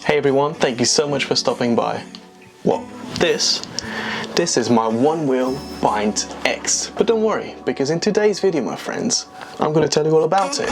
Hey everyone, thank you so much for stopping by. Well, this is my One Wheel Pint X. But don't worry, because in today's video, my friends, I'm going to tell you all about it.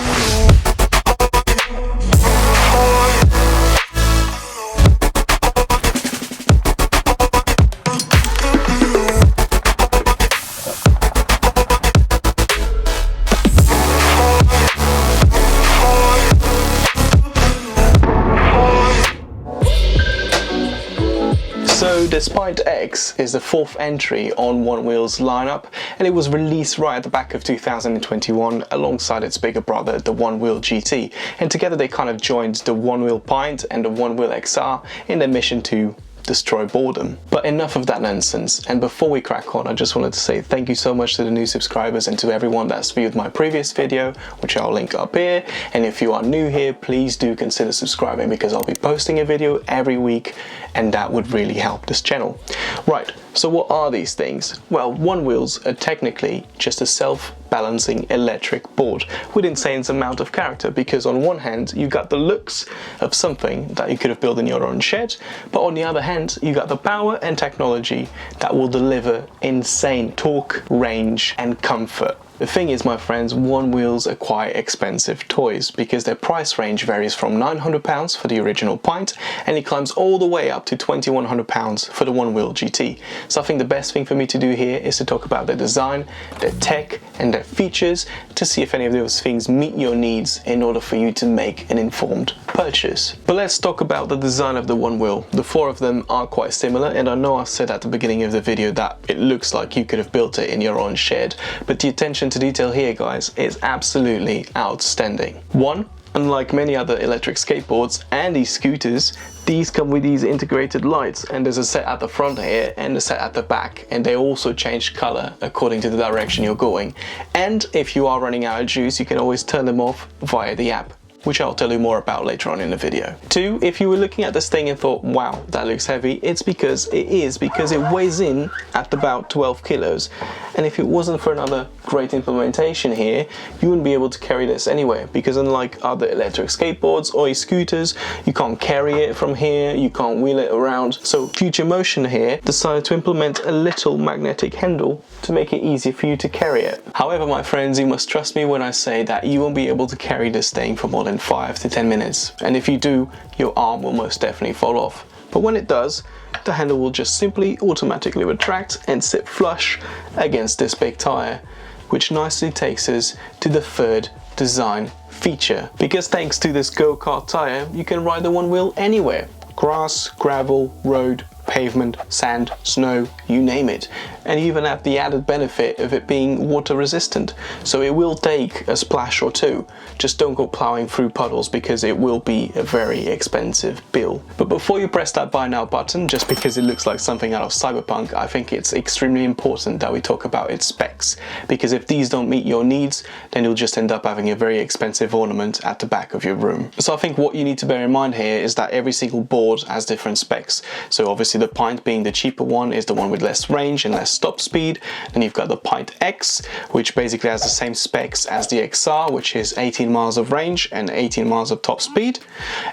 So the Pint X is the fourth entry on One Wheel's lineup, and it was released right at the back of 2021 alongside its bigger brother, the One Wheel GT, and together they kind of joined the One Wheel Pint and the One Wheel XR in their mission to destroy boredom. But enough of that nonsense, and before we crack on, I just wanted to say thank you so much to the new subscribers and to everyone that's viewed my previous video, which I'll link up here. And if you are new here, please do consider subscribing, because I'll be posting a video every week and that would really help this channel. Right, so what are these things? Well, One Wheels are technically just a self-balancing electric board with insane amount of character, because on one hand you got the looks of something that you could have built in your own shed, but on the other hand you got the power and technology that will deliver insane torque, range and comfort. The thing is, my friends, One Wheels are quite expensive toys, because their price range varies from £900 for the original Pint, and it climbs all the way up to £2,100 for the One Wheel GT. So I think the best thing for me to do here is to talk about their design, their tech and their features, to see if any of those things meet your needs in order for you to make an informed purchase. But let's talk about the design of the One Wheel. The four of them are quite similar, and I know I said at the beginning of the video that it looks like you could have built it in your own shed, but the attention to detail here, guys, is absolutely outstanding. One, unlike many other electric skateboards and e-scooters, these come with these integrated lights, and there's a set at the front here and a set at the back, and they also change color according to the direction you're going. And if you are running out of juice, you can always turn them off via the app, which I'll tell you more about later on in the video. Two, if you were looking at this thing and thought, wow, that looks heavy, it's because it weighs in at about 12 kilos. And if it wasn't for another great implementation here, you wouldn't be able to carry this anywhere, because unlike other electric skateboards or e-scooters, you can't carry it from here, you can't wheel it around. So Future Motion here decided to implement a little magnetic handle to make it easier for you to carry it. However, my friends, you must trust me when I say that you won't be able to carry this thing for more than 5 to 10 minutes. And if you do, your arm will most definitely fall off. But when it does, the handle will just simply automatically retract and sit flush against this big tire, which nicely takes us to the third design feature. Because thanks to this go-kart tire, you can ride the One Wheel anywhere. Grass, gravel, road, pavement, sand, snow, you name it. And you even have the added benefit of it being water resistant, so it will take a splash or two. Just don't go plowing through puddles, because it will be a very expensive bill. But before you press that buy now button, just because it looks like something out of Cyberpunk, I think it's extremely important that we talk about its specs, because if these don't meet your needs, then you'll just end up having a very expensive ornament at the back of your room. So I think what you need to bear in mind here is that every single board has different specs. So obviously the Pint, being the cheaper one, is the one with less range and less top speed. Then you've got the Pint X, which basically has the same specs as the XR, which is 18 miles of range and 18 miles of top speed.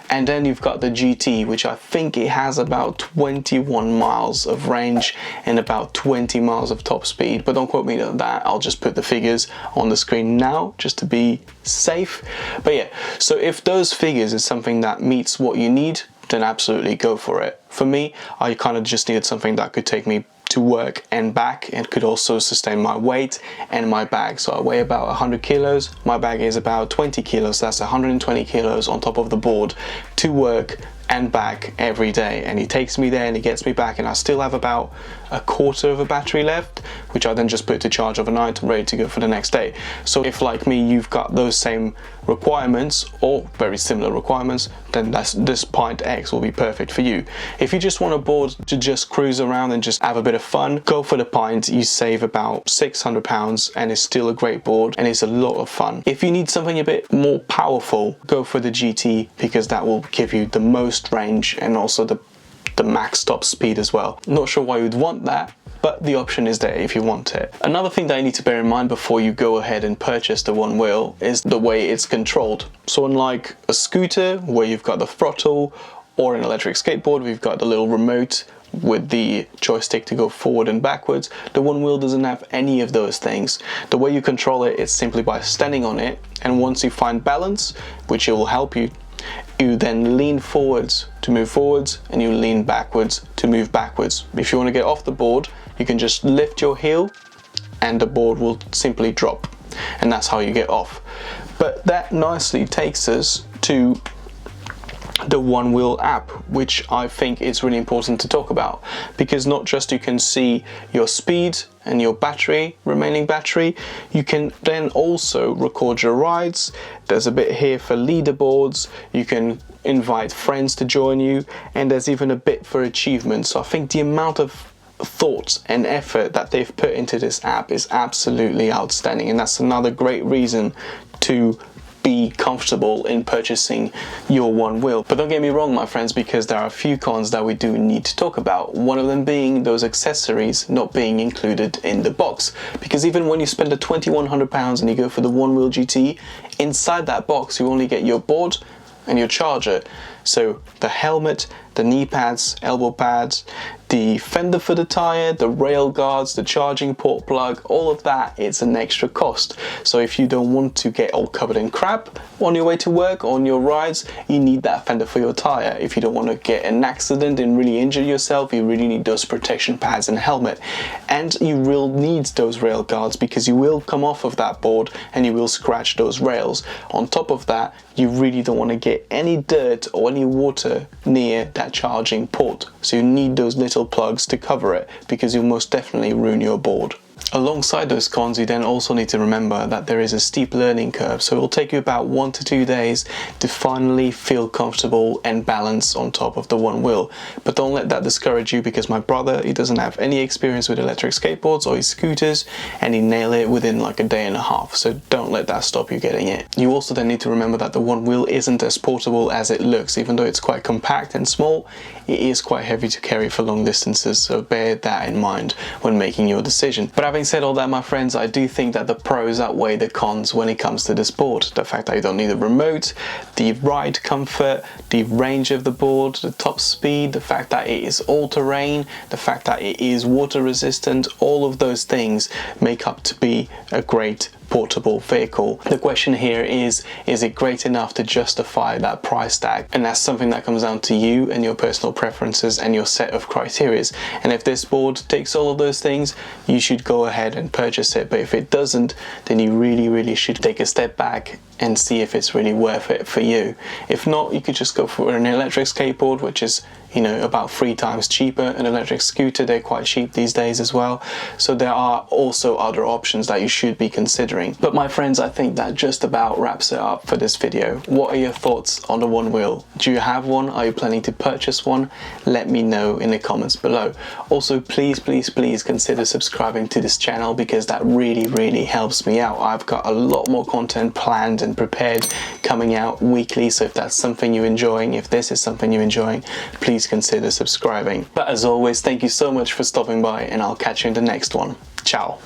And then you've got the GT, which I think it has about 21 miles of range and about 20 miles of top speed, but don't quote me on that. I'll just put the figures on the screen now just to be safe. But yeah, so if those figures is something that meets what you need, then absolutely go for it. For me, I kind of just needed something that could take me to work and back, and could also sustain my weight and my bag. So I weigh about 100 kilos, my bag is about 20 kilos, so that's 120 kilos on top of the board to work and back every day, and he takes me there and he gets me back, and I still have about a quarter of a battery left, which I then just put to charge overnight and ready to go for the next day. So if, like me, you've got those same requirements or very similar requirements, then this Pint X will be perfect for you. If you just want a board to just cruise around and just have a bit of fun, go for the Pint. You save about £600 and it's still a great board and it's a lot of fun. If you need something a bit more powerful, go for the GT, because that will give you the most range and also the max top speed as well. Not sure why you'd want that, but the option is there if you want it. Another thing that you need to bear in mind before you go ahead and purchase the One Wheel is the way it's controlled. So unlike a scooter where you've got the throttle or an electric skateboard, we've got the little remote with the joystick to go forward and backwards. The One Wheel doesn't have any of those things. The way you control it is simply by standing on it, and once you find balance, which it will help you, you then lean forwards to move forwards, and you lean backwards to move backwards. If you want to get off the board, you can just lift your heel and the board will simply drop, and that's how you get off. But that nicely takes us to the One Wheel app, which I think is really important to talk about, because not just you can see your speed and your remaining battery, you can then also record your rides. There's a bit here for leaderboards, you can invite friends to join you, and there's even a bit for achievements. So I think the amount of thought and effort that they've put into this app is absolutely outstanding, and that's another great reason to be comfortable in purchasing your One Wheel. But don't get me wrong, my friends, because there are a few cons that we do need to talk about. One of them being those accessories not being included in the box, because even when you spend the £2,100 and you go for the One Wheel GT, inside that box you only get your board and your charger. So the helmet, the knee pads, elbow pads, the fender for the tire, the rail guards, the charging port plug, all of that, it's an extra cost. So if you don't want to get all covered in crap on your way to work, on your rides, you need that fender for your tire. If you don't want to get an accident and really injure yourself, you really need those protection pads and helmet. And you will need those rail guards, because you will come off of that board and you will scratch those rails. On top of that, you really don't want to get any dirt or any water near that charging port. So you need those little plugs to cover it, because you'll most definitely ruin your board. Alongside those cons, you then also need to remember that there is a steep learning curve, so it will take you about 1 to 2 days to finally feel comfortable and balanced on top of the One Wheel. But don't let that discourage you, because my brother, he doesn't have any experience with electric skateboards or his scooters, and he nailed it within like a day and a half, so don't let that stop you getting it. You also then need to remember that the One Wheel isn't as portable as it looks. Even though it's quite compact and small, it is quite heavy to carry for long distances, so bear that in mind when making your decision. But having said all that, my friends, I do think that the pros outweigh the cons when it comes to this board. The fact that you don't need a remote, the ride comfort, the range of the board, the top speed, the fact that it is all-terrain, the fact that it is water resistant, all of those things make up to be a great portable vehicle. The question here is it great enough to justify that price tag? And that's something that comes down to you and your personal preferences and your set of criterias. And if this board ticks all of those things, you should go ahead and purchase it. But if it doesn't, then you really should take a step back and see if it's really worth it for you. If not, you could just go for an electric skateboard, which is, you know, about 3 times cheaper. An electric scooter, they're quite cheap these days as well. So there are also other options that you should be considering. But my friends, I think that just about wraps it up for this video. What are your thoughts on the One Wheel? Do you have one? Are you planning to purchase one? Let me know in the comments below. Also, please consider subscribing to this channel, because that really helps me out. I've got a lot more content planned and prepared coming out weekly, so if that's something you're enjoying, if this is something you're enjoying, please consider subscribing. But as always, thank you so much for stopping by, and I'll catch you in the next one. Ciao.